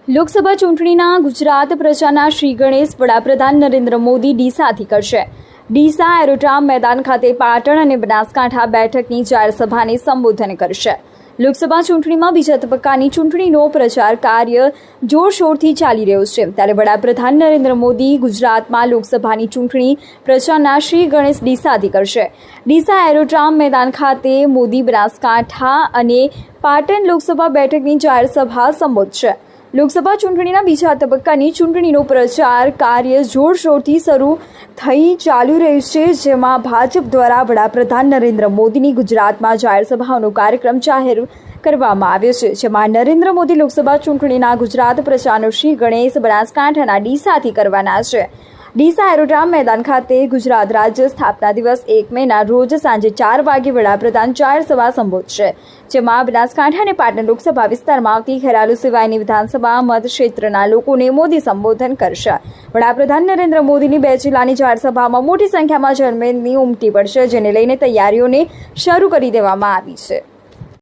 લોકસભા ચૂંટણીના ગુજરાત પ્રચારના શ્રી ગણેશ વડાપ્રધાન નરેન્દ્ર મોદી ડીસાથી કરશે। ડીસા એરોડ્રોમ મેદાન ખાતે પાટણ અને બનાસકાંઠા બેઠકની જાહેર સભાને સંબોધન કરશે। લોકસભા ચૂંટણીમાં બીજા તબક્કાની ચૂંટણીનો પ્રચાર કાર્ય જોરશોરથી ચાલી રહ્યો છે, ત્યારે વડાપ્રધાન નરેન્દ્ર મોદી ગુજરાતમાં લોકસભાની ચૂંટણી પ્રચારના શ્રી ગણેશ ડીસાથી કરશે। ડીસા એરોડ્રોમ મેદાન ખાતે મોદી બનાસકાંઠા અને પાટણ લોકસભા બેઠકની જાહેર સભા સંબોધશે। લોકસભા ચૂંટણીના બીજા તબક્કાની ચૂંટણીનો પ્રચાર કાર્ય જોરશોરથી શરૂ થઈ ચાલી રહ્યું છે, જેમાં ભાજપ દ્વારા વડાપ્રધાન નરેન્દ્ર મોદીની ગુજરાતમાં જાહેર સભાનો કાર્યક્રમ જાહેર કરવામાં આવ્યો છે, જેમાં નરેન્દ્ર મોદી લોકસભા ચૂંટણીના ગુજરાત પ્રચારનો શ્રી ગણેશ બનાસકાંઠાના ડીસાથી કરવાના છે। ડીસા એરોડ્રોમ મેદાન ખાતે ગુજરાત રાજ્ય સ્થાપના દિવસ 1 મેના રોજ સાંજે 4 વાગે વડાપ્રધાન જાહેર સભા સંબોધશે, જેમાં બનાસકાંઠા અને પાટણ લોકસભા વિસ્તારમાં આવતી ખેરાલુ સિવાયની વિધાનસભા મતક્ષેત્રના લોકોને મોદી સંબોધન કરશે। વડાપ્રધાન નરેન્દ્ર મોદીની 2 જિલ્લાની જાહેર સભામાં મોટી સંખ્યામાં જનમેદની ઉમટી પડશે, જેને લઈને તૈયારીઓને શરૂ કરી દેવામાં આવી છે।